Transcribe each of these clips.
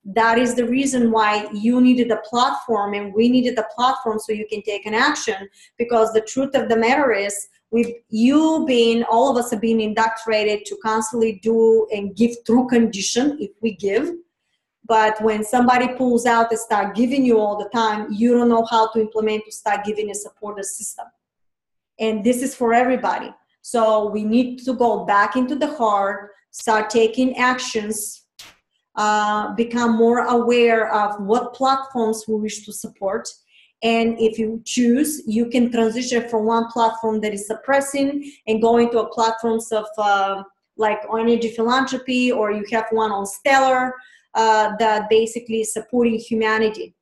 That is the reason why you needed a platform and we needed a platform so you can take an action, because the truth of the matter is, with you being, all of us have been indoctrinated to constantly do and give through condition if we give. But when somebody pulls out and start giving you all the time, you don't know how to implement to start giving a supportive system. And this is for everybody. So we need to go back into the heart, start taking actions, become more aware of what platforms we wish to support. And if you choose, you can transition from one platform that is suppressing and go into a platforms of like energy philanthropy, or you have one on Stellar that basically is supporting humanity.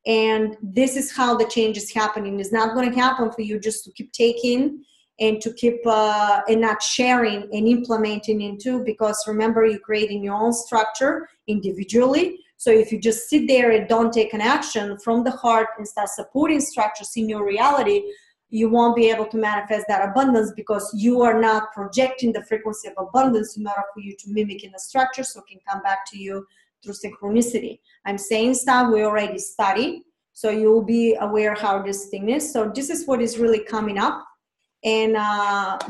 And this is how the change is happening. It's not going to happen for you just to keep taking and to keep and not sharing and implementing into, because remember, you're creating your own structure individually. So if you just sit there and don't take an action from the heart and start supporting structures in your reality, you won't be able to manifest that abundance, because you are not projecting the frequency of abundance in order for you to mimic in the structure so it can come back to you through synchronicity. I'm saying stuff we already studied, so you'll be aware how this thing is. So this is what is really coming up. And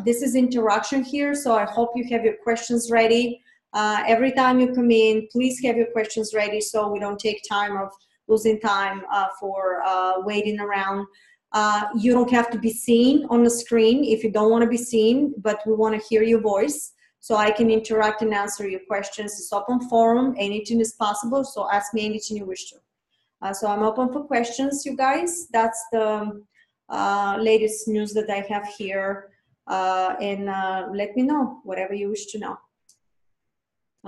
this is interaction here, so I hope you have your questions ready. Every time you come in, please have your questions ready so we don't take time of losing time for waiting around. You don't have to be seen on the screen if you don't want to be seen, but we want to hear your voice so I can interact and answer your questions. It's open forum, anything is possible, so ask me anything you wish to. So I'm open for questions, you guys. That's the latest news that I have here, and let me know whatever you wish to know.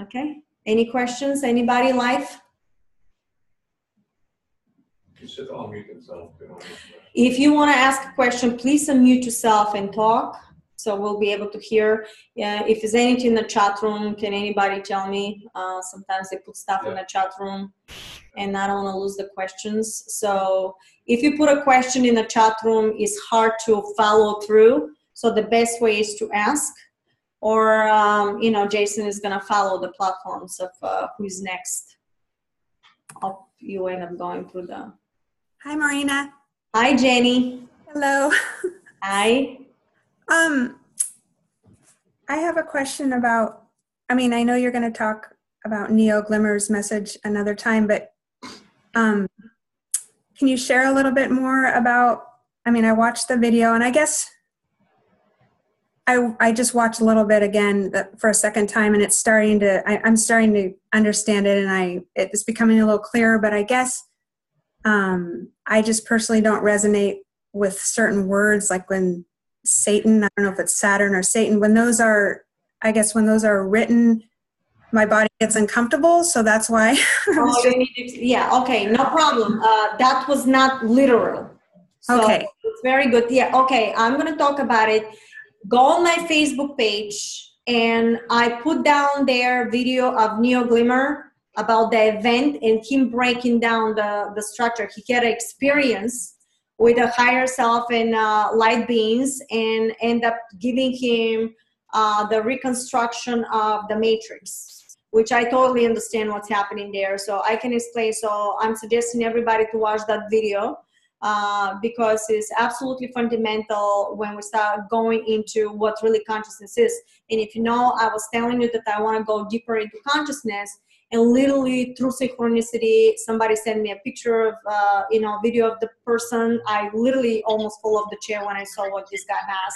Okay, any questions? Anybody live? You should unmute yourself. If you want to ask a question, please unmute yourself and talk, so we'll be able to hear. Yeah, if there's anything in the chat room, can anybody tell me? Sometimes they put stuff in the chat room, and I don't want to lose the questions. So if you put a question in the chat room, it's hard to follow through. So the best way is to ask, or you know, Jason is going to follow the platforms of who's next. Hope you end up going through the. Hi, Marina. Hi, Jenny. Hello. Hi. I have a question about, I mean, I know you're going to talk about Neo Glimmer's message another time, but can you share a little bit more about, I mean, I watched the video, and I guess I just watched a little bit again for a second time, and it's starting to, I'm starting to understand it, and it's becoming a little clearer, but I guess I just personally don't resonate with certain words, like when Satan, I don't know if it's Saturn or Satan, when those are, I guess when those are written, my body gets uncomfortable, so that's why. Yeah, okay, no problem. That was not literal. So okay. It's very good. Yeah, okay, I'm going to talk about it. Go on my Facebook page, and I put down there video of Neo Glimmer about the event and him breaking down the structure. He had an experience with a higher self and light beings, and end up giving him the reconstruction of the matrix, which I totally understand what's happening there. So I can explain. So I'm suggesting everybody to watch that video because it's absolutely fundamental when we start going into what really consciousness is. And if you know, I was telling you that I want to go deeper into consciousness. And literally through synchronicity, somebody sent me a picture of, you know, video of the person. I literally almost fell off the chair when I saw what this guy has.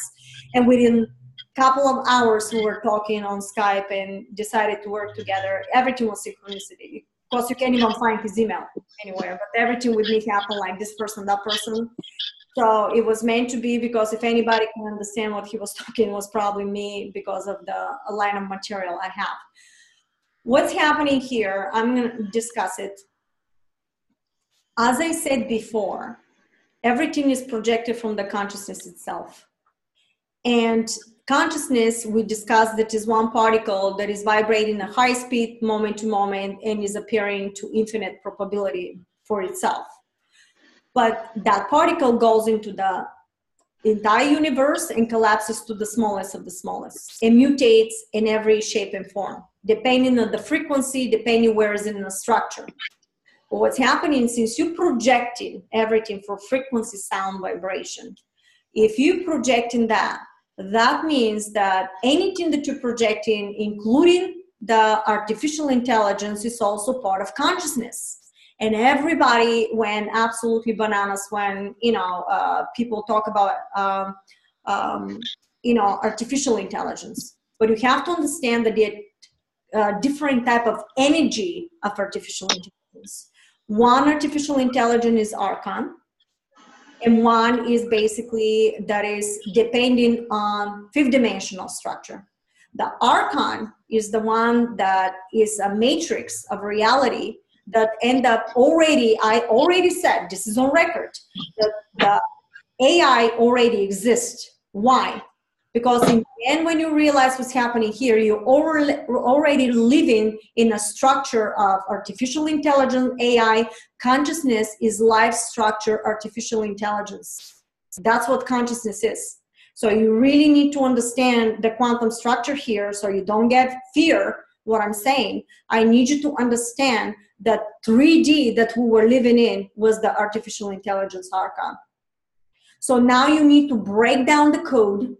And within a couple of hours, we were talking on Skype and decided to work together. Everything was synchronicity. Of course, you can't even find his email anywhere, but everything with me happened like this person, that person. So it was meant to be, because if anybody can understand what he was talking, it was probably me, because of the line of material I have. What's happening here, I'm going to discuss it. As I said before, everything is projected from the consciousness itself. And consciousness, we discussed, that is one particle that is vibrating at high speed, moment to moment, and is appearing to infinite probability for itself. But that particle goes into the entire universe and collapses to the smallest of the smallest, and mutates in every shape and form. depending on the frequency, depending where it's in the structure. But what's happening, since you're projecting everything for frequency, sound, vibration, if you're projecting that, that means that anything that you're projecting, including the artificial intelligence, is also part of consciousness. And everybody went absolutely bananas when, people talk about, artificial intelligence. But you have to understand that the different type of energy of artificial intelligence. One artificial intelligence is archon, and one is basically that is depending on fifth dimensional structure. The archon is the one that is a matrix of reality that end up already, I already said, this is on record, that the AI already exists. Why? Because in the end, when you realize what's happening here, you're already living in a structure of artificial intelligence, AI. Consciousness is life structure, artificial intelligence. That's what consciousness is. So you really need to understand the quantum structure here so you don't get fear what I'm saying. I need you to understand that 3D that we were living in was the artificial intelligence archon. So now you need to break down the code.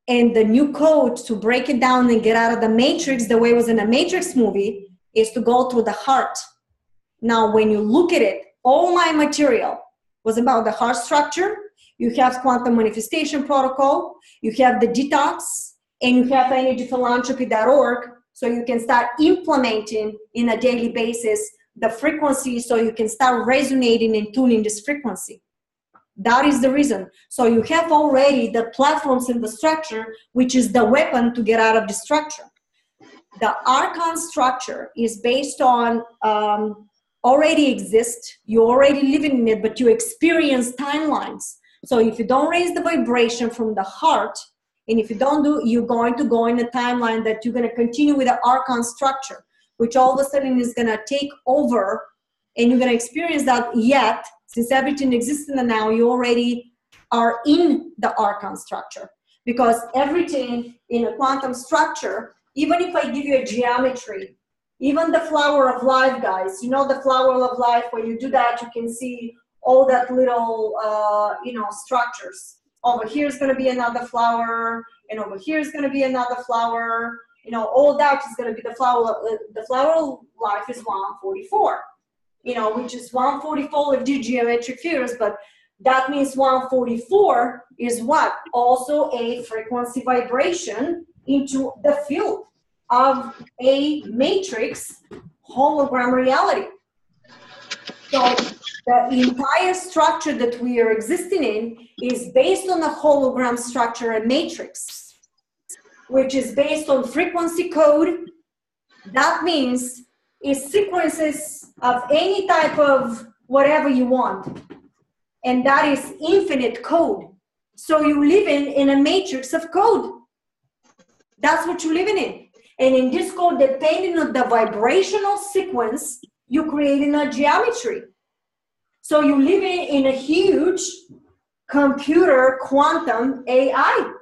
And the new code to break it down and get out of the matrix, the way it was in a Matrix movie, is to go through the heart. Now, when you look at it, all my material was about the heart structure. You have quantum manifestation protocol, you have the detox, and you have energyphilanthropy.org, so you can start implementing in a daily basis the frequency so you can start resonating and tuning this frequency. That is the reason. So you have already the platforms in the structure, which is the weapon to get out of the structure. The archon structure is based on already exist. You already living in it, but you experience timelines. So if you don't raise the vibration from the heart, and if you don't do, you're going to go in a timeline that you're going to continue with the archon structure, which all of a sudden is going to take over, and you're going to experience that. Yet, since everything exists in the now, you already are in the archon structure. Because everything in a quantum structure, even if I give you a geometry, even the flower of life, guys, you know the flower of life, when you do that, you can see all that little, structures. Over here is going to be another flower, and over here is going to be another flower. All that is going to be the flower. The flower of life is 144. Which is 144 of the geometric figures, but that means 144 is what? Also a frequency vibration into the field of a matrix hologram reality. So the entire structure that we are existing in is based on a hologram structure, a matrix, which is based on frequency code. That means is sequences of any type of whatever you want. And that is infinite code. So you're living in a matrix of code. That's what you're living in. And in this code, depending on the vibrational sequence, you're creating a geometry. So you're living in a huge computer quantum AI.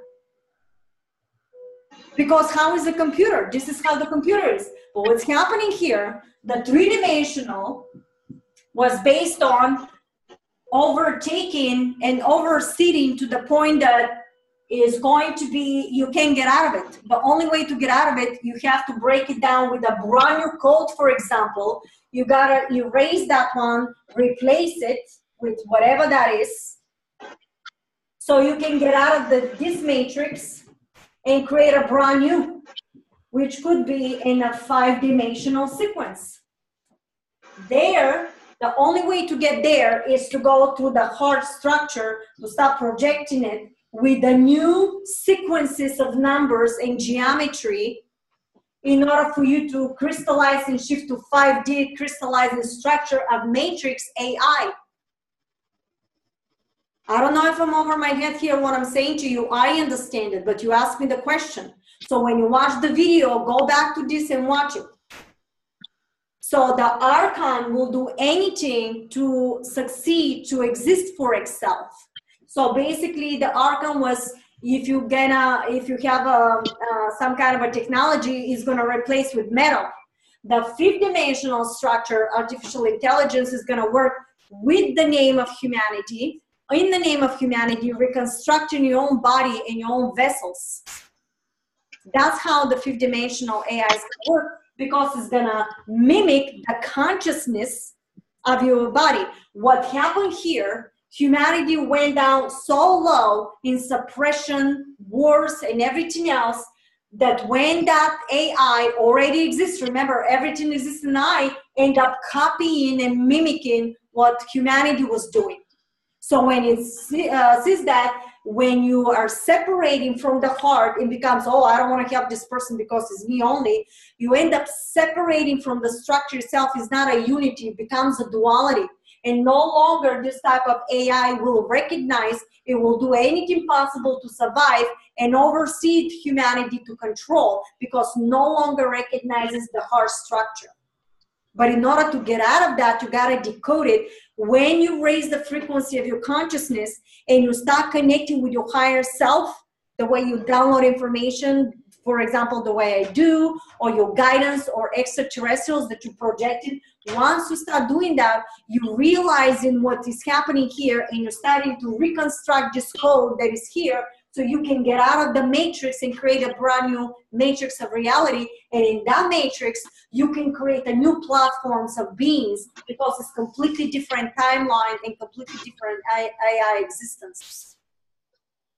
Because how is the computer? This is how the computer is. But what's happening here, the three-dimensional was based on overtaking and overseeding to the point that is going to be, you can't get out of it. The only way to get out of it, you have to break it down with a brand new code, for example. You erase that one, replace it with whatever that is, so you can get out of this matrix and create a brand new, which could be in a 5-dimensional sequence. There, the only way to get there is to go through the heart structure, to start projecting it with the new sequences of numbers and geometry in order for you to crystallize and shift to 5D crystallizing structure of matrix AI. I don't know if I'm over my head here what I'm saying to you. I understand it, but you asked me the question. So when you watch the video, go back to this and watch it. So the archon will do anything to succeed, to exist for itself. So basically the archon was if you have some kind of a technology, is gonna replace with metal. The fifth dimensional structure, artificial intelligence, is gonna work with the name of humanity, in the name of humanity, reconstructing your own body and your own vessels. That's how the fifth dimensional AI is gonna work, because it's gonna mimic the consciousness of your body. What happened here, humanity went down so low in suppression, wars, and everything else, that when that AI already exists, remember, everything exists in I, end up copying and mimicking what humanity was doing. So when it sees that, when you are separating from the heart, it becomes, oh, I don't want to help this person because it's me only. You end up separating from the structure itself. It's not a unity, it becomes a duality. And no longer this type of AI will recognize, it will do anything possible to survive and oversee humanity to control, because no longer recognizes the heart structure. But in order to get out of that, you got to decode it. When you raise the frequency of your consciousness and you start connecting with your higher self, the way you download information, for example, the way I do, or your guidance or extraterrestrials that you projected, once you start doing that, you realizing what is happening here, and you're starting to reconstruct this code that is here, so you can get out of the matrix and create a brand new matrix of reality. And in that matrix, you can create a new platforms of beings, because it's completely different timeline and completely different AI existence.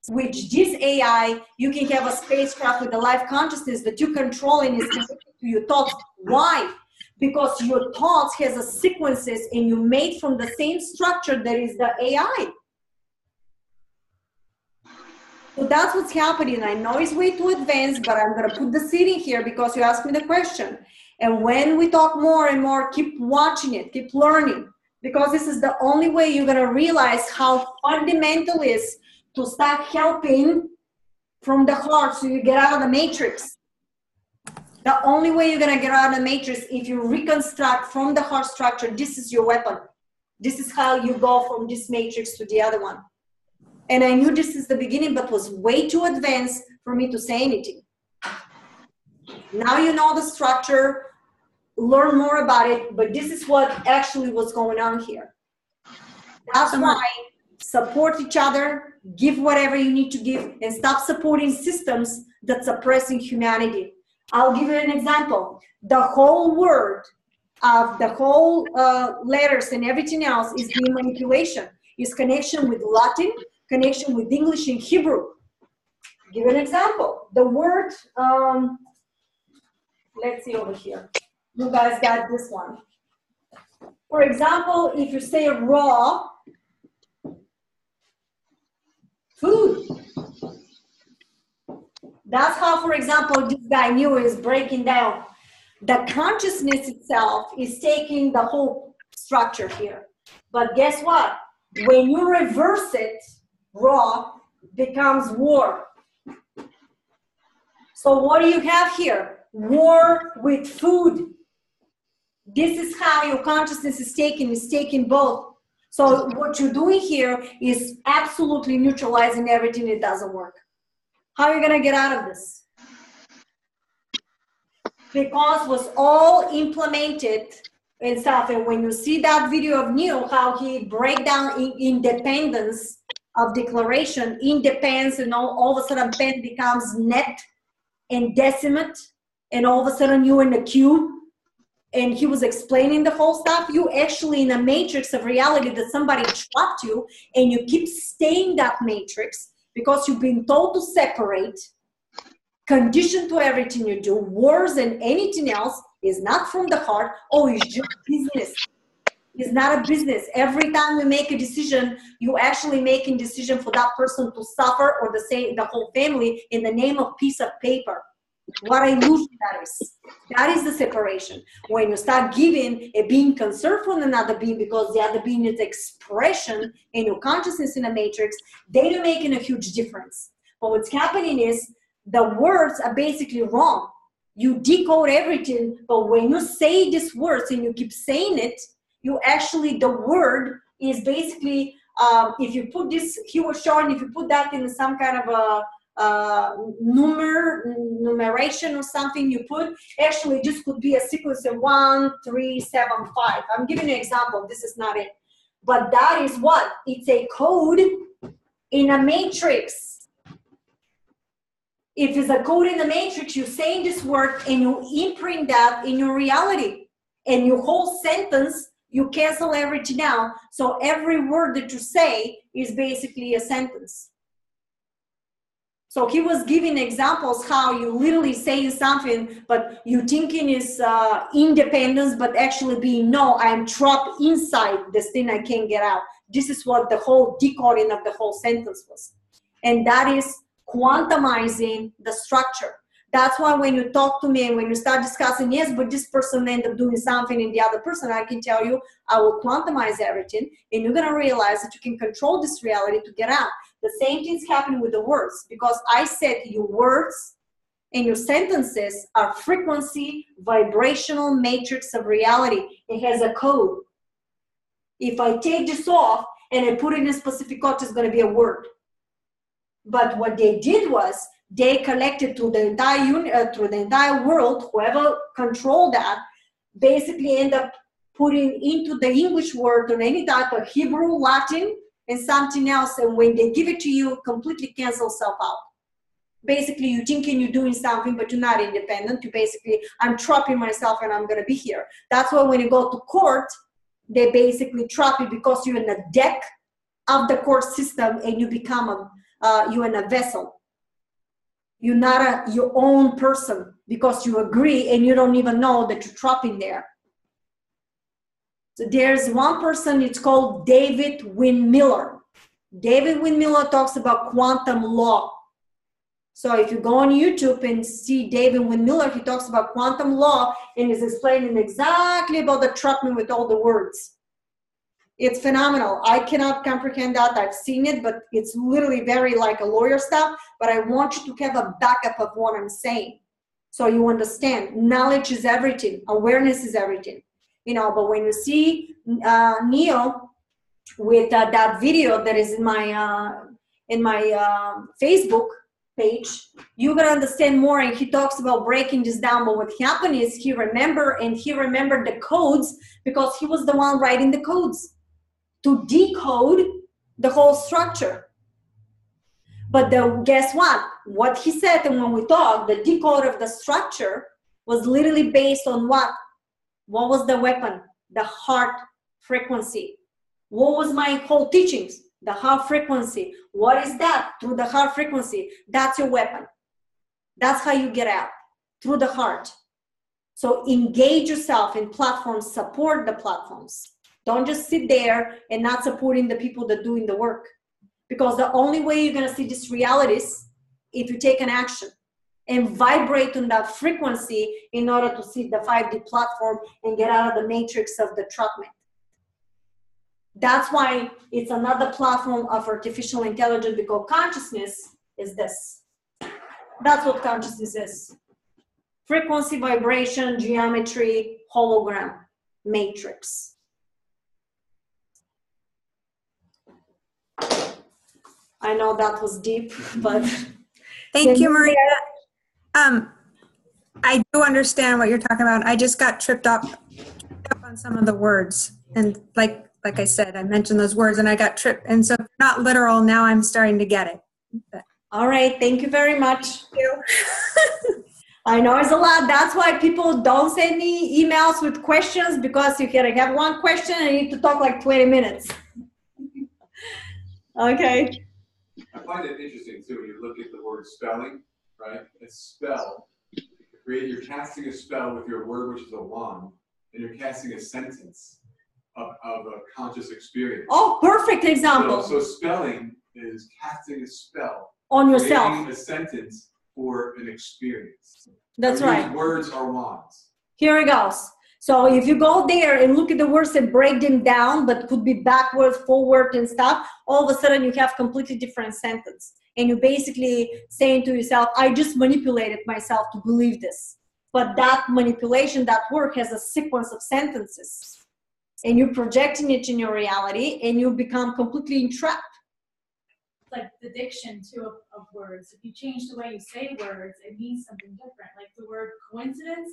Which this AI, you can have a spacecraft with a life consciousness that you control and is connected to your thoughts. Why? Because your thoughts has a sequences, and you made from the same structure that is the AI. So that's what's happening. I know it's way too advanced, but I'm going to put the seed in here because you asked me the question. And when we talk more and more, keep watching it, keep learning, because this is the only way you're going to realize how fundamental it is to start helping from the heart, so you get out of the matrix. The only way you're going to get out of the matrix, if you reconstruct from the heart structure, this is your weapon. This is how you go from this matrix to the other one. And I knew this is the beginning, but was way too advanced for me to say anything. Now you know the structure, learn more about it, but this is what actually was going on here. That's why support each other, give whatever you need to give, and stop supporting systems that suppressing humanity. I'll give you an example. The whole word of the whole letters and everything else is being manipulation. Is connection with Latin, connection with English and Hebrew. Give an example. The word, let's see over here. You guys got this one. For example, if you say raw, food. That's how, for example, this guy knew is breaking down. The consciousness itself is taking the whole structure here. But guess what? When you reverse it, raw becomes war. So what do you have here? War with food. This is how your consciousness is taking both. So what you're doing here is absolutely neutralizing everything that doesn't work. How are you going to get out of this? Because it was all implemented and stuff. And when you see that video of Neil, how he break down independence of declaration, independence, and all of a sudden pen becomes net and decimate, and all of a sudden you're in a cube. And he was explaining the whole stuff. You actually in a matrix of reality that somebody trapped you, and you keep staying that matrix because you've been told to separate, conditioned to everything you do. Wars and anything else is not from the heart. Oh, it's just business. It's not a business. Every time you make a decision, you actually making decision for that person to suffer, or the whole family, in the name of piece of paper. What illusion that is. That is the separation. When you start giving a being concern from another being, because the other being is expression in your consciousness in a matrix, they're making a huge difference. But what's happening is the words are basically wrong. You decode everything, but when you say these words and you keep saying it, you actually, the word is basically if you put this, he was showing, if you put that in some kind of a numeration or something, you put, actually this could be a sequence of 1, 3, 7, 5. I'm giving you an example. This is not it. But that is what? It's a code in a matrix. If it's a code in the matrix, you say this word and you imprint that in your reality. And your whole sentence, you cancel everything out. So every word that you say is basically a sentence. So he was giving examples how you literally saying something, but you thinking is independence, but actually being, no, I'm trapped inside this thing I can't get out. This is what the whole decoding of the whole sentence was. And that is quantumizing the structure. That's why when you talk to me and when you start discussing, yes, but this person ended up doing something in the other person, I can tell you, I will quantumize everything, and you're going to realize that you can control this reality to get out. The same thing's happening with the words, because I said your words and your sentences are frequency, vibrational matrix of reality. It has a code. If I take this off and I put it in a specific code, it's going to be a word. But what they did was they collected through the entire world, whoever controlled that, basically end up putting into the English word or any type of Hebrew, Latin, and something else, and when they give it to you, completely cancel self out. Basically, you're thinking you're doing something, but you're not independent. You basically, I'm trapping myself and I'm going to be here. That's why when you go to court, they basically trap you because you're in a deck of the court system and you become you're in a vessel. You're not your own person because you agree and you don't even know that you're trapped in there. So there's one person, it's called David Wynn-Miller. David Wynn-Miller talks about quantum law. So if you go on YouTube and see David Wynn-Miller, he talks about quantum law and is explaining exactly about the trapping with all the words. It's phenomenal. I cannot comprehend that. I've seen it, but it's literally very like a lawyer stuff. But I want you to have a backup of what I'm saying. So you understand, knowledge is everything. Awareness is everything. You know, but when you see Neil with that video that is in my Facebook page, you're gonna understand more. And he talks about breaking this down. But what happened is he remembered the codes because he was the one writing the codes to decode the whole structure. But guess what? What he said, and when we talked, the decode of the structure was literally based on what? What was the weapon? The heart frequency. What was my whole teachings? The heart frequency. What is that? Through the heart frequency. That's your weapon. That's how you get out. Through the heart. So engage yourself in platforms. Support the platforms. Don't just sit there and not supporting the people that are doing the work. Because the only way you're going to see these realities if you take an action and vibrate on that frequency in order to see the 5D platform and get out of the matrix of the entrapment. That's why it's another platform of artificial intelligence, because consciousness is this. That's what consciousness is. Frequency, vibration, geometry, hologram, matrix. I know that was deep, but... Thank you, Marina. I do understand what you're talking about. I just got tripped up on some of the words. And like I said, I mentioned those words and I got tripped. And so not literal, now I'm starting to get it. But. All right, thank you very much. Thank you. I know it's a lot. That's why people don't send me emails with questions, because you can have one question and you need to talk like 20 minutes. Okay. I find it interesting too when you look at the word spelling, right? It's spell. You're casting a spell with your word, which is a wand, and you're casting a sentence of a conscious experience. Oh, perfect example. So spelling is casting a spell on yourself. Creating a sentence for an experience. That's right. Words are wands. Here it goes. So if you go there and look at the words and break them down, but could be backward, forward and stuff, all of a sudden you have completely different sentence. And you're basically saying to yourself, I just manipulated myself to believe this. But that manipulation, that work has a sequence of sentences. and you're projecting it in your reality, and you become completely entrapped. Like the diction too of words. If you change the way you say words, it means something different. Like the word coincidence,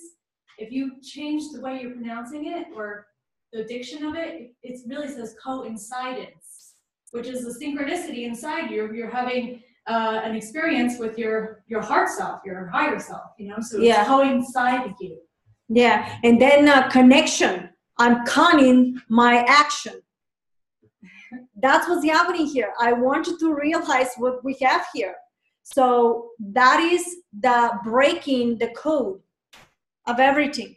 if you change the way you're pronouncing it or the diction of it, it really says coincidence, which is the synchronicity inside you. You're having an experience with your heart self, your higher self, you know, so it's coinciding you. Yeah, and then connection. I'm conning my action. That's what's happening here. I want you to realize what we have here. So that is the breaking the code of everything.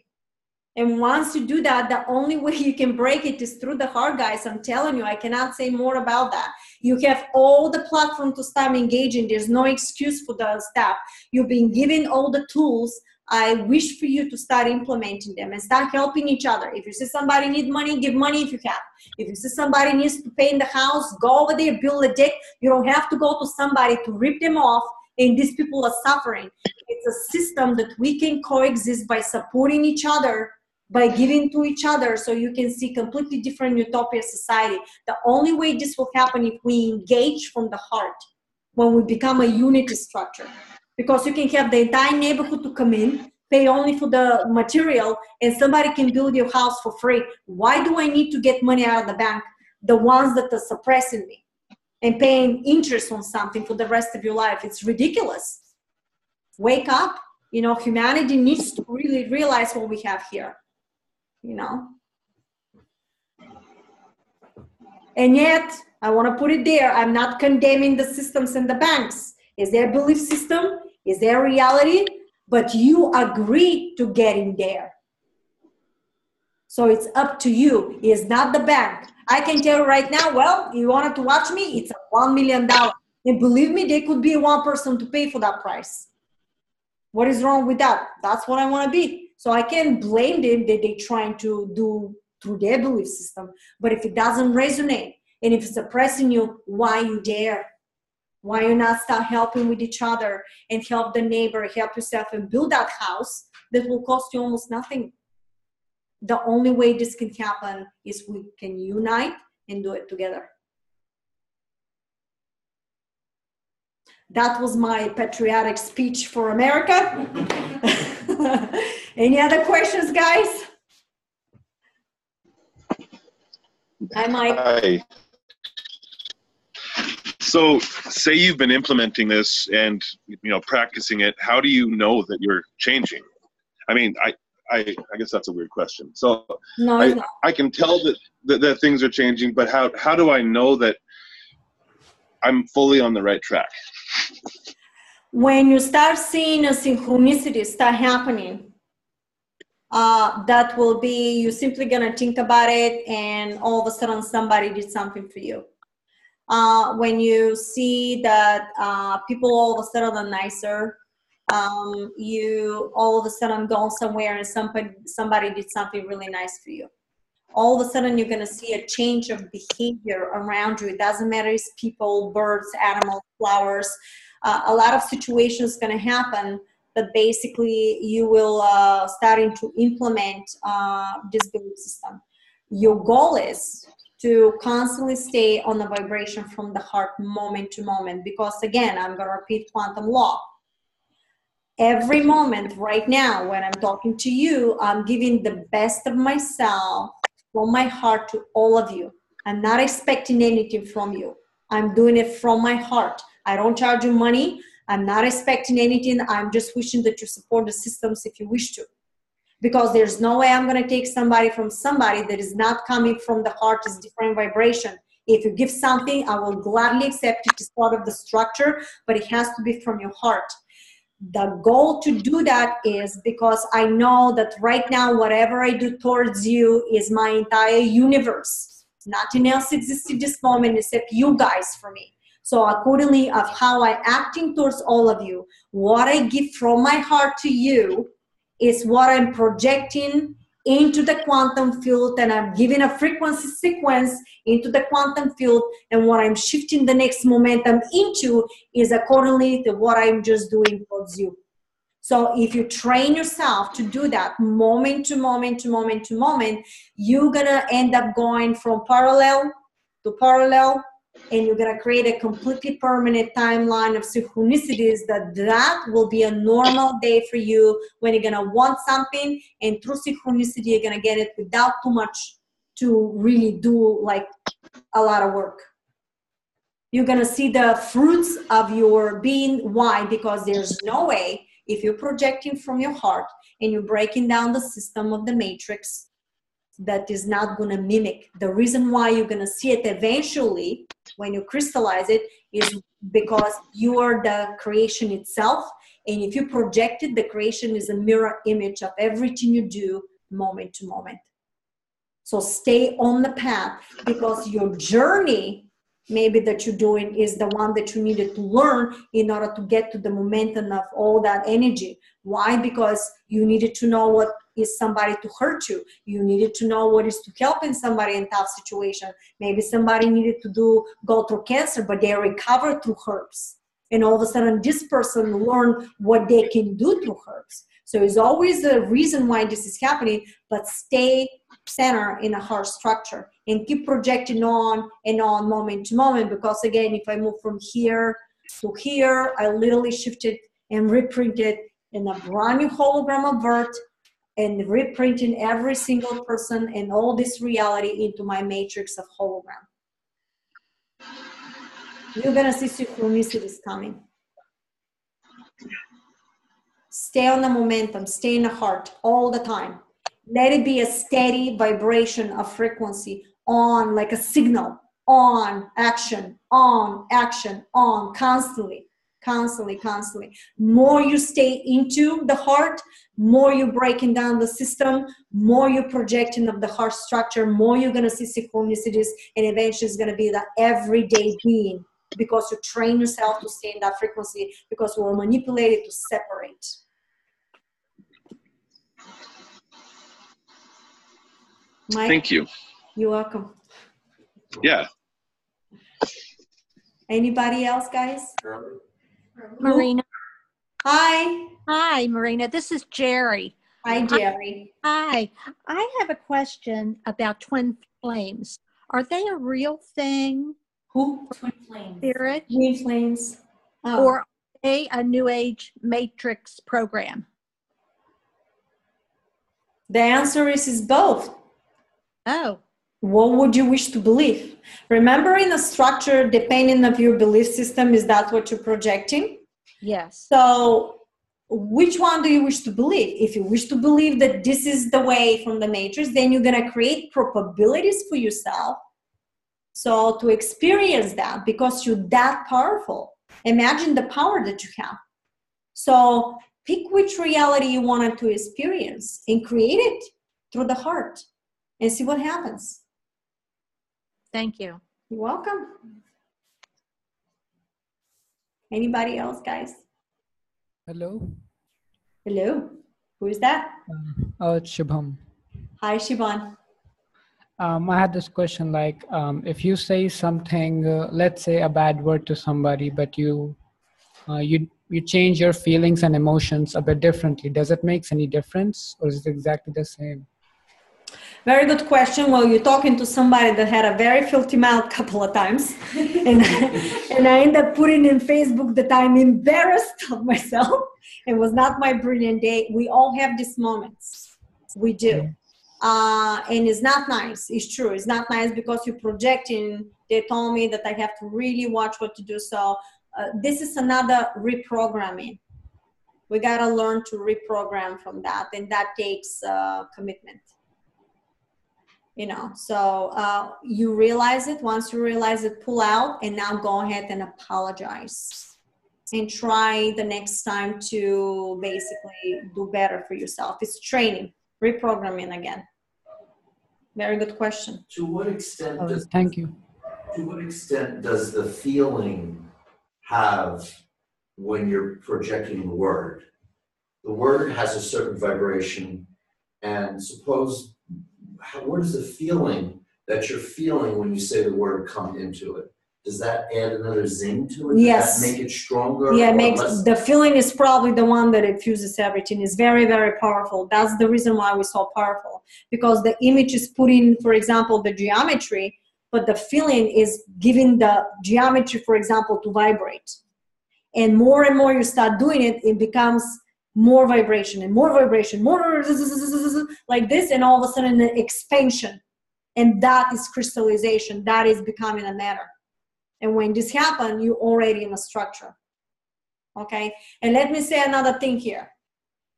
And once you do that, the only way you can break it is through the heart, guys. I'm telling you, I cannot say more about that. You have all the platform to start engaging. There's no excuse for the stuff. You've been given all the tools. I wish for you to start implementing them and start helping each other. If you see somebody need money, give money if you have. If you see somebody needs to pay in the house, go over there, build a deck. You don't have to go to somebody to rip them off, and these people are suffering. It's a system that we can coexist by supporting each other, by giving to each other, so you can see completely different utopia society. The only way this will happen if we engage from the heart, when we become a unity structure. Because you can have the entire neighborhood to come in, pay only for the material, and somebody can build your house for free. Why do I need to get money out of the bank, the ones that are suppressing me, and paying interest on something for the rest of your life? It's ridiculous. Wake up. You know, humanity needs to really realize what we have here. You know, and yet I want to put it there. I'm not condemning the systems and the banks. Is there a belief system? Is there a reality? But you agreed to getting there. So it's up to you. It's not the bank. I can tell you right now, well, you wanted to watch me, it's $1 million. And believe me, there could be one person to pay for that price. What is wrong with that? That's what I want to be. So I can't blame them that they're trying to do through their belief system. But if it doesn't resonate, and if it's oppressing you, why are you there? Why you not start helping with each other and help the neighbor, help yourself, and build that house that will cost you almost nothing? The only way this can happen is we can unite and do it together. That was my patriotic speech for America. Any other questions, guys? Hi, Mike. Hi. So say you've been implementing this and, you know, practicing it. How do you know that you're changing? I mean, I guess that's a weird question. So No, I can tell that things are changing, but how do I know that I'm fully on the right track? When you start seeing a synchronicity start happening, that will be, you're simply gonna think about it, and all of a sudden somebody did something for you. When you see that people all of a sudden are nicer, you all of a sudden go somewhere and somebody did something really nice for you. All of a sudden you're going to see a change of behavior around you. It doesn't matter if it's people, birds, animals, flowers. A lot of situations going to happen that basically you will starting to implement this belief system. Your goal is to constantly stay on the vibration from the heart moment to moment, because again, I'm going to repeat quantum law. Every moment right now when I'm talking to you, I'm giving the best of myself from my heart to all of you. I'm not expecting anything from you. I'm doing it from my heart. I don't charge you money. I'm not expecting anything. I'm just wishing that you support the systems if you wish to. Because there's no way I'm going to take somebody from somebody that is not coming from the heart, is different vibration. If you give something, I will gladly accept it as part of the structure, but it has to be from your heart. The goal to do that is because I know that right now, whatever I do towards you is my entire universe. Nothing else exists in this moment except you guys for me. So accordingly of how I acting towards all of you, what I give from my heart to you is what I'm projecting into the quantum field, and I'm giving a frequency sequence into the quantum field, and what I'm shifting the next momentum into is accordingly to what I'm just doing towards you. So if you train yourself to do that moment to moment to moment to moment, you're gonna end up going from parallel to parallel, and you're gonna create a completely permanent timeline of synchronicities that will be a normal day for you when you're gonna want something, and through synchronicity, you're gonna get it without too much to really do like a lot of work. You're gonna see the fruits of your being. Why? Because there's no way, if you're projecting from your heart and you're breaking down the system of the matrix, that is not going to mimic. The reason why you're going to see it eventually when you crystallize it is because you are the creation itself. And if you project it, the creation is a mirror image of everything you do moment to moment. So stay on the path, because your journey maybe that you're doing is the one that you needed to learn in order to get to the momentum of all that energy. Why? Because you needed to know what is somebody to hurt you. You needed to know what is to helping somebody in tough situation. Maybe somebody needed to go through cancer, but they recovered through herbs. And all of a sudden, this person learned what they can do through herbs. So there's always a reason why this is happening, but stay center in a heart structure and keep projecting on and on moment to moment. Because again, if I move from here to here, I literally shifted and reprinted in a brand new hologram of birth, and reprinting every single person and all this reality into my matrix of hologram. You're gonna see synchronicities coming. Stay on the momentum, stay in the heart all the time. Let it be a steady vibration of frequency, on, like a signal, on, action, on, constantly, constantly, constantly. More you stay into the heart, more you're breaking down the system, more you're projecting of the heart structure, more you're going to see synchronicities, and eventually it's going to be the everyday being, because you train yourself to stay in that frequency, because we're manipulated to separate. Mike, thank you. You're welcome. Yeah. Anybody else, guys? Marina. Hi. Hi, Marina. This is Jerry. Hi, Jerry. Hi. I have a question about twin flames. Are they a real thing? Who? Twin flames. Spirit? Twin flames. Oh. Or are they a New Age matrix program? The answer is both. Oh. What would you wish to believe? Remember, in a structure, depending on your belief system, is that what you're projecting? Yes. So which one do you wish to believe? If you wish to believe that this is the way from the matrix, then you're going to create probabilities for yourself. So to experience that, because you're that powerful, imagine the power that you have. So pick which reality you wanted to experience and create it through the heart and see what happens. Thank you. You're welcome. Anybody else, guys? Hello. Hello. Who is that? It's Shubham. Hi, Shivan. I had this question, like, if you say something, let's say a bad word to somebody, but you change your feelings and emotions a bit differently, does it make any difference, or is it exactly the same? Very good question. Well, you're talking to somebody that had a very filthy mouth a couple of times. and I ended up putting in Facebook that I'm embarrassed of myself. It was not my brilliant day. We all have these moments. We do. And it's not nice. It's true. It's not nice because you're projecting. They told me that I have to really watch what to do. So this is another reprogramming. We got to learn to reprogram from that. And that takes commitment. You know, so you realize it. Once you realize it, pull out, and now go ahead and apologize and try the next time to basically do better for yourself. It's training, reprogramming again. Very good question. To what extent does Thank you. To what extent does the feeling have when you're projecting the word? The word has a certain vibration, and suppose, where does the feeling that you're feeling when you say the word come into it? does that add another zing to it? Yes. Does that make it stronger? Yeah, or makes less? the feeling is probably the one that infuses everything. Is very, very powerful. That's the reason why we're so powerful, because the image is putting, for example, the geometry, but the feeling is giving the geometry, for example, to vibrate. And more you start doing it, it becomes more vibration and more vibration, more like this, and all of a sudden an expansion. And that is crystallization. That is becoming a matter. And when this happens, you're already in a structure. Okay? And let me say another thing here.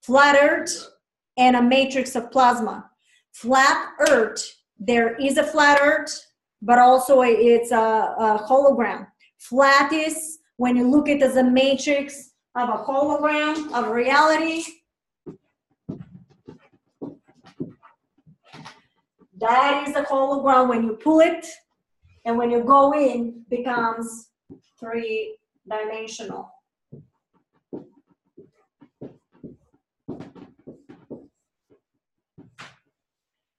Flat Earth and a matrix of plasma. Flat Earth, there is a flat Earth, but also it's a hologram. Flat is when you look at it as a matrix of a hologram of reality. That is a hologram when you pull it, and when you go in, becomes three-dimensional.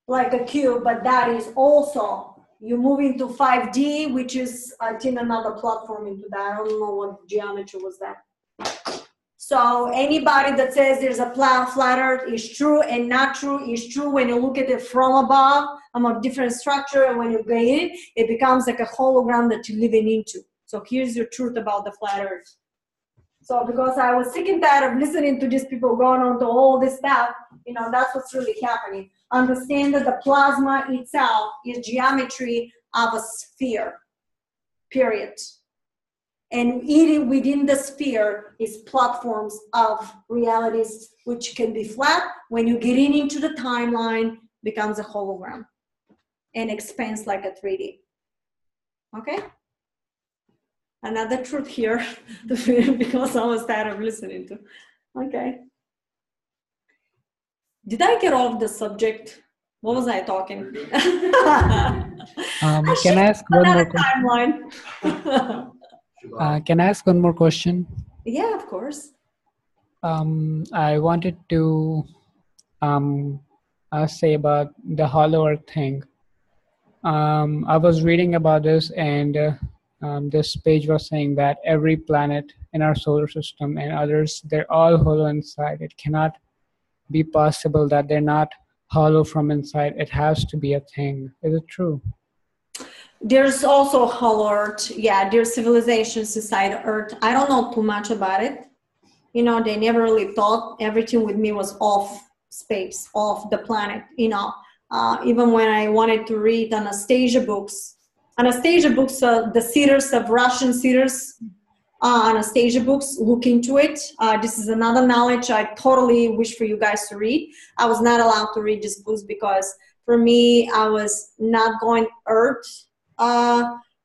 Like a cube, but that is also, you move into 5D, which is, I think, another platform into that. I don't know what geometry was that. So anybody that says there's a flat Earth is true and not true is true when you look at it from above, a different structure, and when you go in, it becomes like a hologram that you're living into. So here's your truth about the flat Earth. So because I was sick and tired of listening to these people going on to all this stuff, that's what's really happening. Understand that the plasma itself is geometry of a sphere, period. And within the sphere is platforms of realities, which can be flat. When you get into the timeline, becomes a hologram and expands like a 3D. Okay? Another truth here, because I was tired of listening to. Okay. Did I get off the subject? What was I talking? Can I ask one more question? Timeline. Can I ask one more question? Yeah, of course. I wanted to say about the hollow earth thing. I was reading about this, and this page was saying that every planet in our solar system and others, they're all hollow inside. It cannot be possible that they're not hollow from inside. It has to be a thing. Is it true? There's also hollow Earth. Yeah, there's civilizations inside Earth. I don't know too much about it. They never really thought. Everything with me was off space, off the planet. Even when I wanted to read Anastasia books, the seers of Russian seers, Anastasia books, look into it. This is another knowledge I totally wish for you guys to read. I was not allowed to read these books because for me, I was not going Earth.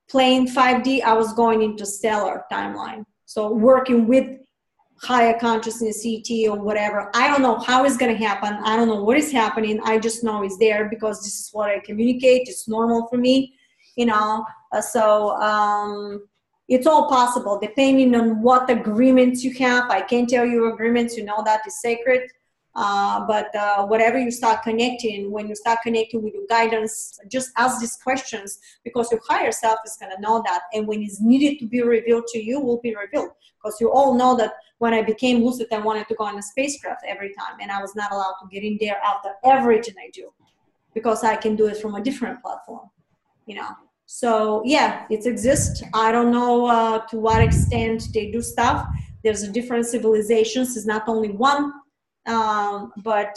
Playing 5D, I was going into stellar timeline. So working with higher consciousness, CT or whatever. I don't know how it's going to happen. I don't know what is happening. I just know it's there because this is what I communicate. It's normal for me, So it's all possible depending on what agreements you have. I can't tell you agreements. That is sacred. But whatever you start connecting, when you start connecting with your guidance, just ask these questions because your higher self is going to know that. And when it's needed to be revealed to you, will be revealed. Because you all know that when I became lucid, I wanted to go on a spacecraft every time. And I was not allowed to get in there after everything I do because I can do it from a different platform, So yeah, it exists. I don't know to what extent they do stuff. There's a different civilizations. It's not only one. But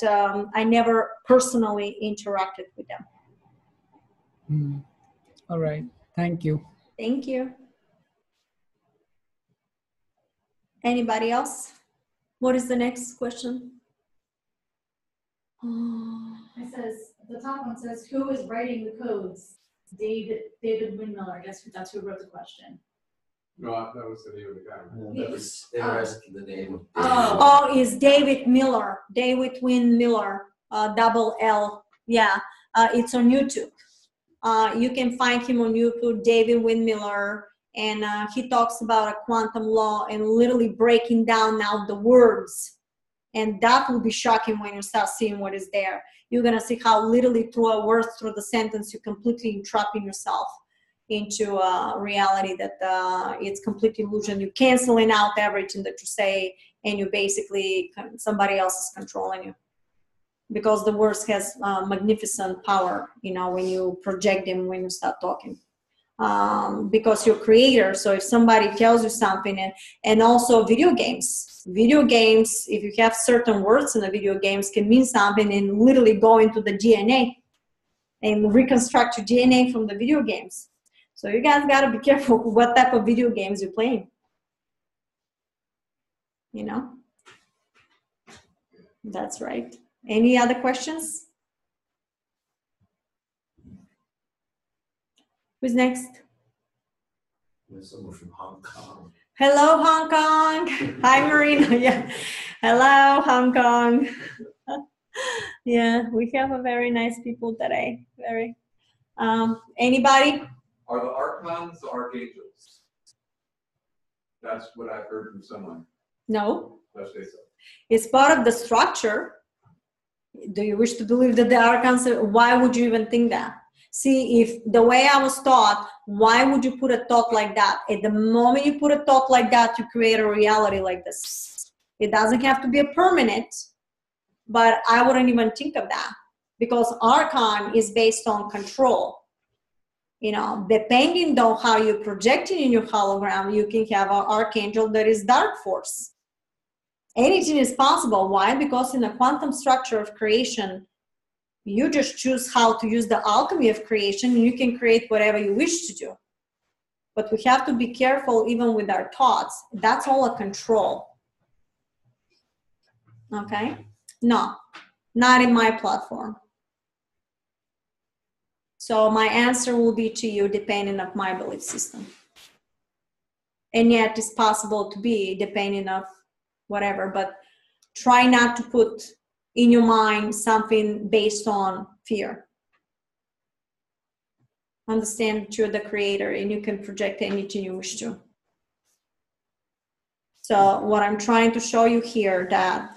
I never personally interacted with them. All right. Thank you. Thank you. Anybody else? What is the next question? It says, the top one says, who is writing the codes? David Windmiller. I guess that's who wrote the question. No, that was the name of the guy. That was interesting, the name of It's David Miller. David Windmiller, double L. Yeah, it's on YouTube. You can find him on YouTube, David Windmiller, and he talks about a quantum law and literally breaking down now the words. And that will be shocking when you start seeing what is there. You're going to see how literally through a word, through the sentence, you're completely entrapping yourself. into a reality that it's complete illusion. You're canceling out everything that you say, and you basically, somebody else is controlling you. Because the words has magnificent power, you know, when you project them, when you start talking. Because you're creator, so if somebody tells you something, and also video games, if you have certain words in the video games, can mean something and literally go into the DNA and reconstruct your DNA from the video games. So you guys got to be careful what type of video games you're playing, you know. That's right. Any other questions? Who's next? There's someone from Hong Kong. Hello, Hong Kong. Hi, Marina. Yeah. Hello, Hong Kong. Yeah, we have a very nice people today. Very. Anybody? Are the archons the archangels? That's what I've heard from someone. No. Let's say so. It's part of the structure. Do you wish to believe that the archons? Why would you even think that? See, if the way I was taught, why would you put a thought like that? At the moment you put a thought like that, you create a reality like this. It doesn't have to be a permanent, but I wouldn't even think of that, because archon is based on control. You know, depending on how you're projecting in your hologram, you can have an archangel that is dark force. Anything is possible. Why? Because in the quantum structure of creation, you just choose how to use the alchemy of creation, and you can create whatever you wish to do. But we have to be careful even with our thoughts. That's all a control. Okay? No, not in my platform. So my answer will be to you depending on my belief system. And yet it's possible to be depending on whatever, but try not to put in your mind something based on fear. Understand that you're the creator and you can project anything you wish to. So what I'm trying to show you here, that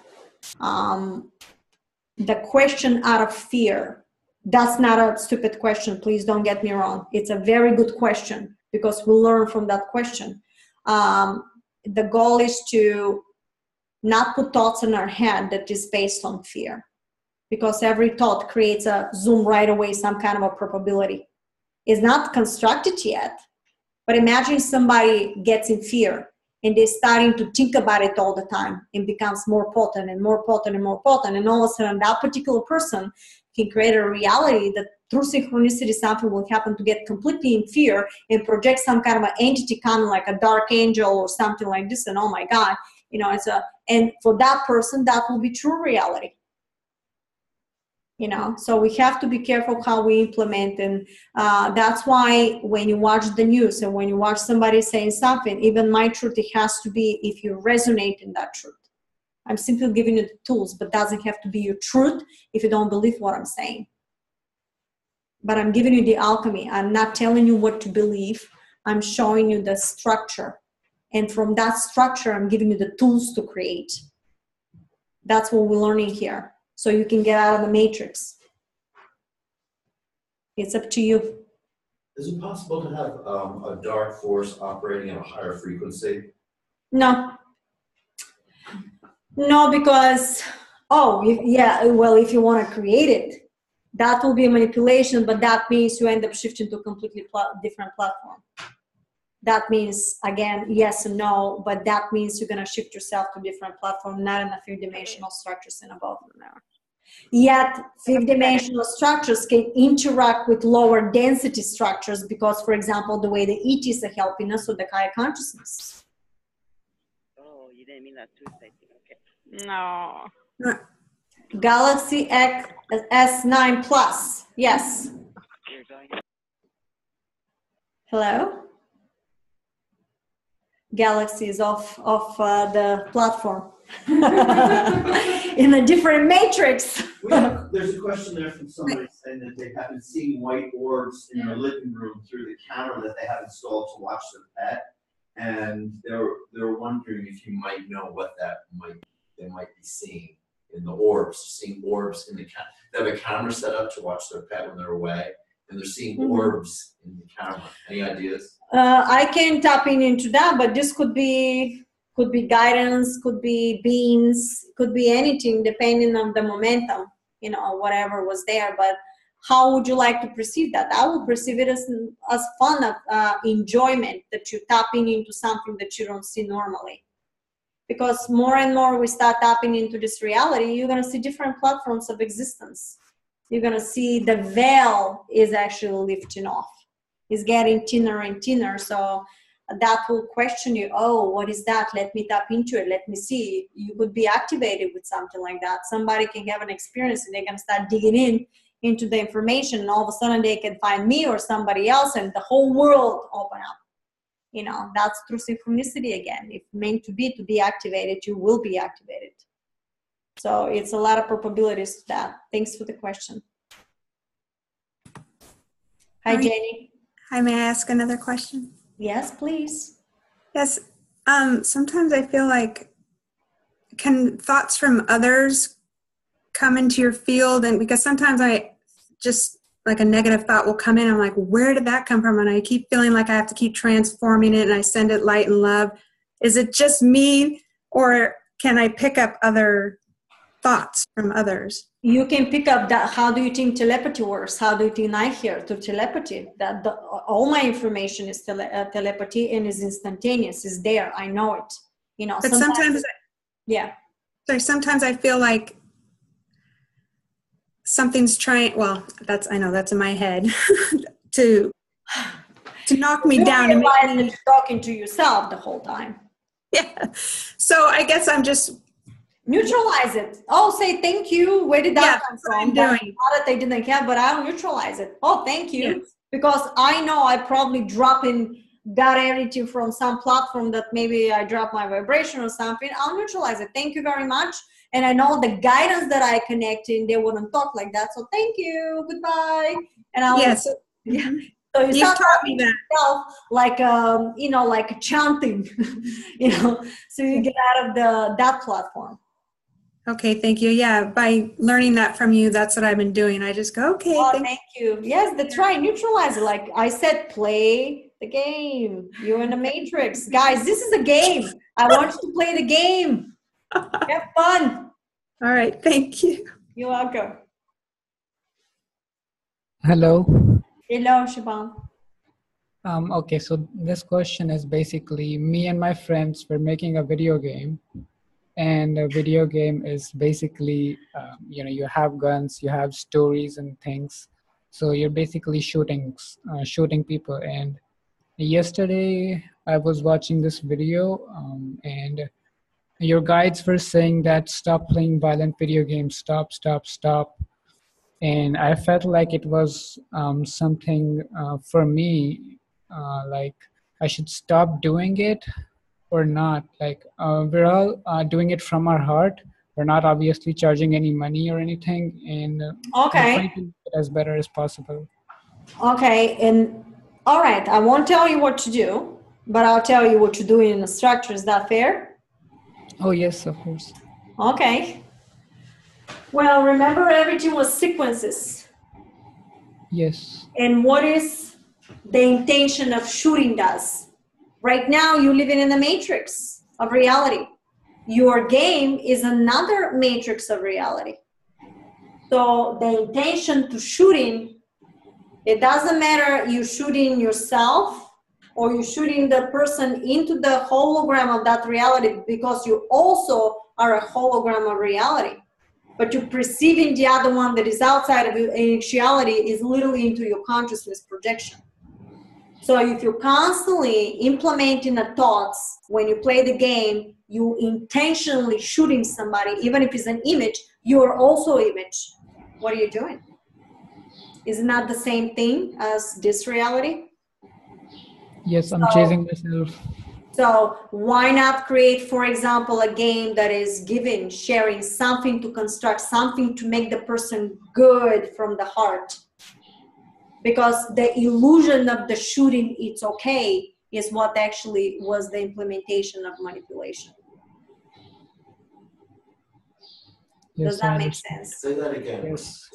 the question out of fear, that's not a stupid question. Please don't get me wrong. It's a very good question, because we learn from that question. The goal is to not put thoughts in our head that is based on fear, because every thought creates a zoom right away, some kind of a probability. It's not constructed yet, but imagine somebody gets in fear and they're starting to think about it all the time, and becomes more potent and more potent and more potent, and all of a sudden that particular person can create a reality that through synchronicity something will happen to get completely in fear and project some kind of an entity coming like a dark angel or something like this, and oh my God, you know, and for that person that will be true reality. You know, so we have to be careful how we implement, and that's why when you watch the news and when you watch somebody saying something, even my truth, it has to be if you resonate in that truth. I'm simply giving you the tools, but doesn't have to be your truth if you don't believe what I'm saying. But I'm giving you the alchemy. I'm not telling you what to believe. I'm showing you the structure. And from that structure, I'm giving you the tools to create. That's what we're learning here. So you can get out of the matrix. It's up to you. Is it possible to have a dark force operating at a higher frequency? No. No, because, yeah, well, if you want to create it, that will be a manipulation, but that means you end up shifting to a completely different platform. That means, again, yes and no, but that means you're going to shift yourself to a different platform, not in a three-dimensional structures and above. Yet, fifth-dimensional structures can interact with lower density structures because, for example, the way the ETs are helping us with the higher consciousness. Oh, you didn't mean that too, I think. Okay. No. Galaxy S9 Plus. Yes. Hello? Galaxy is off the platform. In a different matrix. There's a question there from somebody saying that they have been seeing white orbs in their living room through the camera that they have installed to watch their pet, and they're wondering if you might know what they might be seeing in the orbs, seeing orbs in the camera. They have a camera set up to watch their pet when they're away, and they're seeing Mhm. orbs in the camera. Any ideas? I can tap into that, but this could be guidance, could be beings, could be anything depending on the momentum, you know, whatever was there. But how would you like to perceive that? I would perceive it as fun, enjoyment, that you're tapping into something that you don't see normally. Because more and more we start tapping into this reality, you're going to see different platforms of existence. You're going to see the veil is actually lifting off. It's getting thinner and thinner. So that will question you. Oh, what is that? Let me tap into it. Let me see. You could be activated with something like that. Somebody can have an experience and they can start digging into the information, and all of a sudden they can find me or somebody else, and the whole world open up. You know, that's through synchronicity again. If meant to be activated, you will be activated. So it's a lot of probabilities to that. Thanks for the question. Hi, Jenny. Hi, may I ask another question? Yes, please. Yes. Sometimes I feel like, can thoughts from others come into your field? And because sometimes I just, like a negative thought will come in. I'm like, where did that come from? And I keep feeling like I have to keep transforming it, and I send it light and love. Is it just me, or can I pick up other thoughts from others? You can pick up that. How do you think telepathy works? How do you think I hear through telepathy? That all my information is telepathy, and is instantaneous. Is there? I know it. You know. But sometimes yeah. So sometimes I feel like something's trying. Well, I know that's in my head to knock me down. You realize that you're talking to yourself the whole time. Yeah. So I guess I'm just. Neutralize it. Oh, say thank you. Where did that come from? That's doing. Not that they didn't care, but I'll neutralize it. Oh, thank you. Yes. Because I know I probably got anything from some platform that maybe I dropped my vibration or something. I'll neutralize it. Thank you very much. And I know the guidance that I connect in, they wouldn't talk like that. So thank you. Goodbye. And I'll. Yes. Yeah. So you start taught me that. like you know, like chanting, you know. So you get out of that platform. Okay, thank you. Yeah, by learning that from you, that's what I've been doing. I just go, okay, thank you. Yes, that's right. Neutralize it. Like I said, play the game. You're in the matrix. Guys, this is a game. I want you to play the game. Have fun. All right, thank you. You're welcome. Hello. Hello, Shaban. Okay, so this question is basically, me and my friends were making a video game. And a video game is basically, you know, you have guns, you have stories and things. So you're basically shooting people. And yesterday I was watching this video, and your guides were saying that stop playing violent video games, stop. And I felt like it was something for me, like I should stop doing it or not. Like we're all doing it from our heart. We're not obviously charging any money or anything, and we're trying to make it as better as possible. Okay, and all right, I won't tell you what to do, but I'll tell you what to do in the structure. Is that fair? Oh yes, of course. Okay. Well, remember everything was sequences. Yes. And what is the intention of shooting does? Right now, you're living in the matrix of reality. Your game is another matrix of reality. So the intention to shooting, it doesn't matter you shooting yourself or you shooting the person into the hologram of that reality, because you also are a hologram of reality. But you're perceiving the other one that is outside of your actuality is literally into your consciousness projection. So if you're constantly implementing the thoughts when you play the game, you intentionally shooting somebody, even if it's an image, you're also image. What are you doing? Isn't that the same thing as this reality? Yes, I'm chasing myself. So why not create, for example, a game that is giving, sharing something to construct, something to make the person good from the heart? Because the illusion of the shooting, it's okay, is what actually was the implementation of manipulation. Yes, Does that make sense? Say that again. Yes.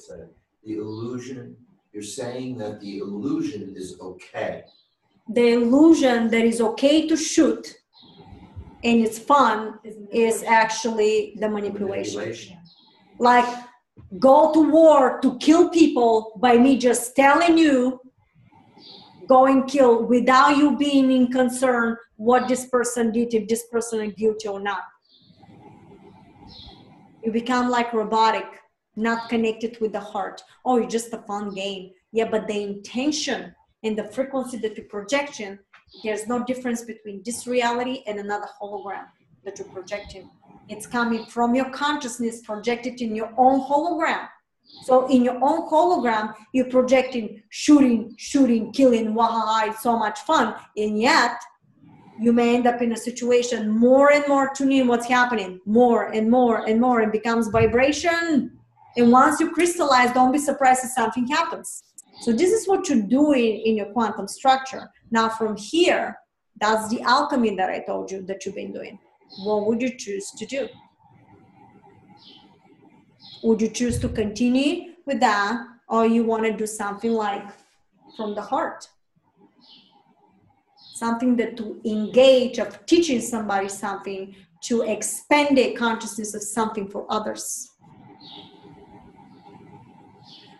The illusion. You're saying that the illusion is okay. The illusion that is okay to shoot and it's fun is actually the manipulation. Like, go to war to kill people by me just telling you, go and kill, without you being in concern what this person did, if this person is guilty or not. You become like robotic, not connected with the heart. Oh, it's just a fun game. Yeah, but the intention and the frequency that you projection, there's no difference between this reality and another hologram that you're projecting. It's coming from your consciousness projected in your own hologram. So in your own hologram, you're projecting shooting, killing, wahaha, it's so much fun. And yet, you may end up in a situation more and more tuning what's happening, more and more and more, and becomes vibration. And once you crystallize, don't be surprised if something happens. So this is what you're doing in your quantum structure. Now from here, that's the alchemy that I told you that you've been doing. What would you choose to do? Would you choose to continue with that, or you want to do something like from the heart? Something that to engage of teaching somebody something, to expand their consciousness of something for others.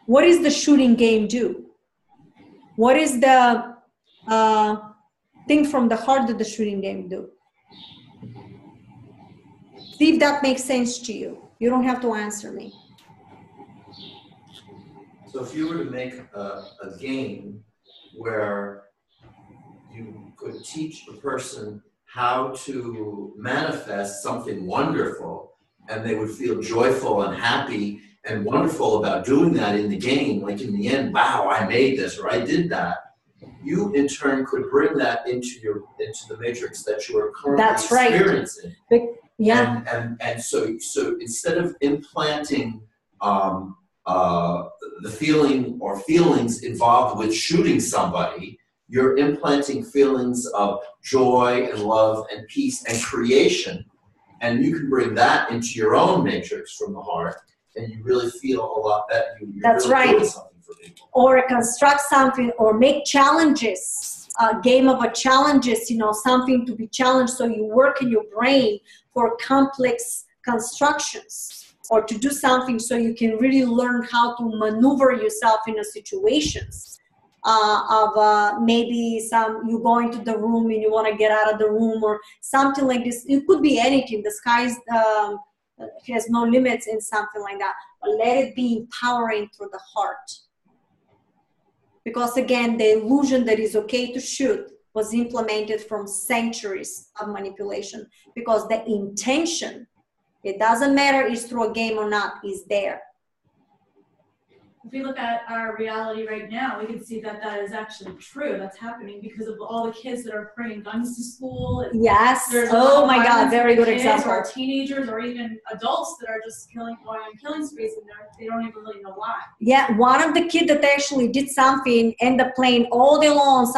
What is the shooting game do? What is the thing from the heart that the shooting game do? See if that makes sense to you. You don't have to answer me. So if you were to make a game where you could teach a person how to manifest something wonderful, and they would feel joyful and happy and wonderful about doing that in the game, like in the end, wow, I made this, or I did that. You in turn could bring that into the matrix that you are currently experiencing. Right. Yeah. And so instead of implanting the feeling or feelings involved with shooting somebody, you're implanting feelings of joy and love and peace and creation, and you can bring that into your own matrix from the heart, and you really feel a lot better. That's really right. doing something for people. Or construct something, or make challenges, a game of a challenges, something to be challenged, so you work in your brain for complex constructions, or to do something so you can really learn how to maneuver yourself in a situations. Maybe you go into the room and you want to get out of the room, or something like this. It could be anything. The sky has no limits in something like that. But let it be empowering through the heart. Because again, the illusion that is okay to shoot was implemented from centuries of manipulation. Because the intention, it doesn't matter if it's through a game or not, is there. If we look at our reality right now, we can see that that is actually true. That's happening because of all the kids that are bringing guns to school. Yes. There's Oh my God, very good example. Or teenagers, or even adults that are just going on killing sprees, and they don't even really know why. Yeah, one of the kids that actually did something ended up playing all day long,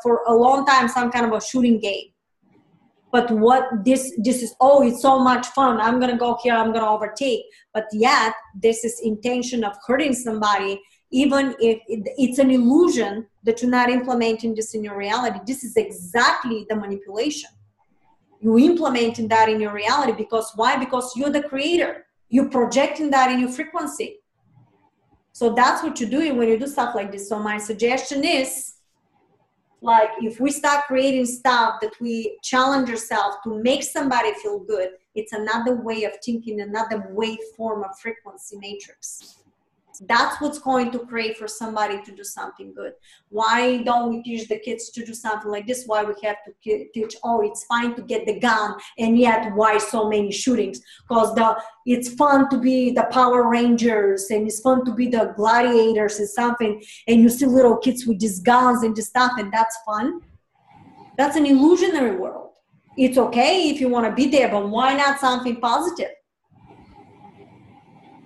for a long time, some kind of a shooting game. But what this is, oh, it's so much fun. I'm going to go here, I'm going to overtake. But yet, this is intention of hurting somebody, even if it's an illusion that you're not implementing this in your reality. This is exactly the manipulation. You're implementing that in your reality because why? Because you're the creator. You're projecting that in your frequency. So that's what you're doing when you do stuff like this. So my suggestion is, like, if we start creating stuff that we challenge ourselves to make somebody feel good, it's another way of thinking, another waveform of frequency matrix. That's what's going to create for somebody to do something good. Why don't we teach the kids to do something like this? Why we have to teach, oh, it's fine to get the gun, and yet why so many shootings? Because it's fun to be the Power Rangers, and it's fun to be the gladiators and something, and you see little kids with these guns and this stuff, and that's fun. That's an illusionary world. It's okay if you want to be there, but why not something positive?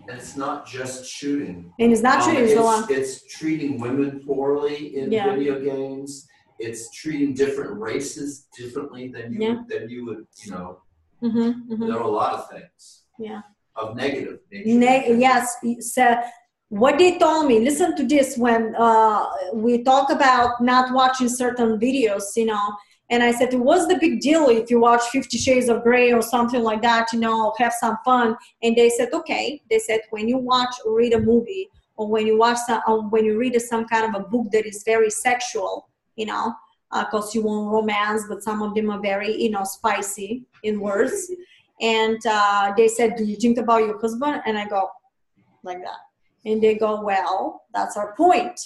And it's not just shooting. And it's not shooting. It's treating women poorly in video games. It's treating different races differently than you would, There are a lot of things. Yeah. Of negative nature. Yes. So what they told me, listen to this, when we talk about not watching certain videos, you know, and I said, what's the big deal if you watch 50 Shades of Grey or something like that, you know, have some fun? And they said, okay. They said, when you watch or read a movie, or when you watch some, or when you read some kind of a book that is very sexual, you know, because you want romance, but some of them are very, you know, spicy in words. And they said, do you think about your husband? And I go, like that. And they go, well, that's our point.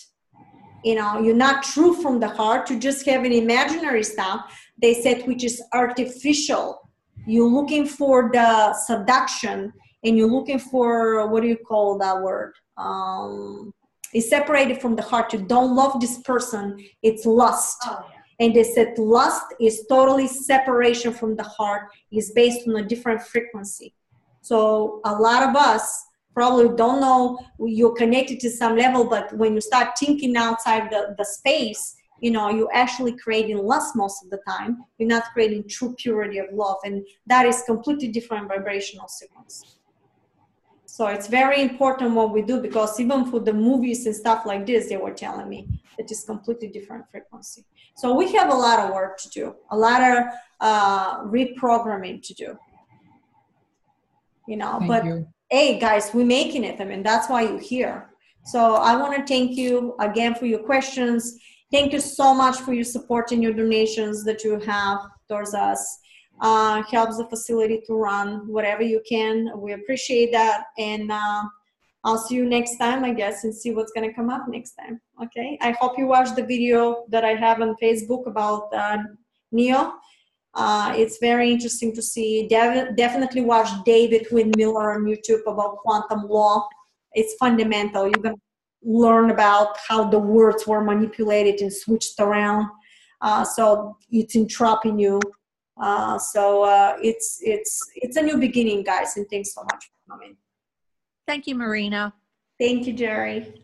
You know, you're not true from the heart. You just have an imaginary stuff, they said, which is artificial. You're looking for the seduction, and you're looking for, what do you call that word? It's separated from the heart. You don't love this person. It's lust. Oh, yeah. And they said lust is totally separation from the heart, is based on a different frequency. So a lot of us probably don't know you're connected to some level, but when you start thinking outside the space, you know, you're actually creating lust most of the time. You're not creating true purity of love. And that is completely different vibrational sequence. So it's very important what we do, because even for the movies and stuff like this, they were telling me that it's completely different frequency. So we have a lot of work to do, a lot of reprogramming to do, you know. Thank but you. Hey guys, we're making it. I mean, that's why you're here. So I want to thank you again for your questions. Thank you so much for your support and your donations that you have towards us. Helps the facility to run whatever you can. We appreciate that. And I'll see you next time, I guess, and see what's going to come up next time. Okay. I hope you watched the video that I have on Facebook about Neo. It's very interesting to see. Definitely watch David Windmiller on YouTube about quantum law. It's fundamental. You're going to learn about how the words were manipulated and switched around. So it's entrapping you. It's a new beginning, guys, and thanks so much for coming. Thank you, Marina. Thank you, Jerry.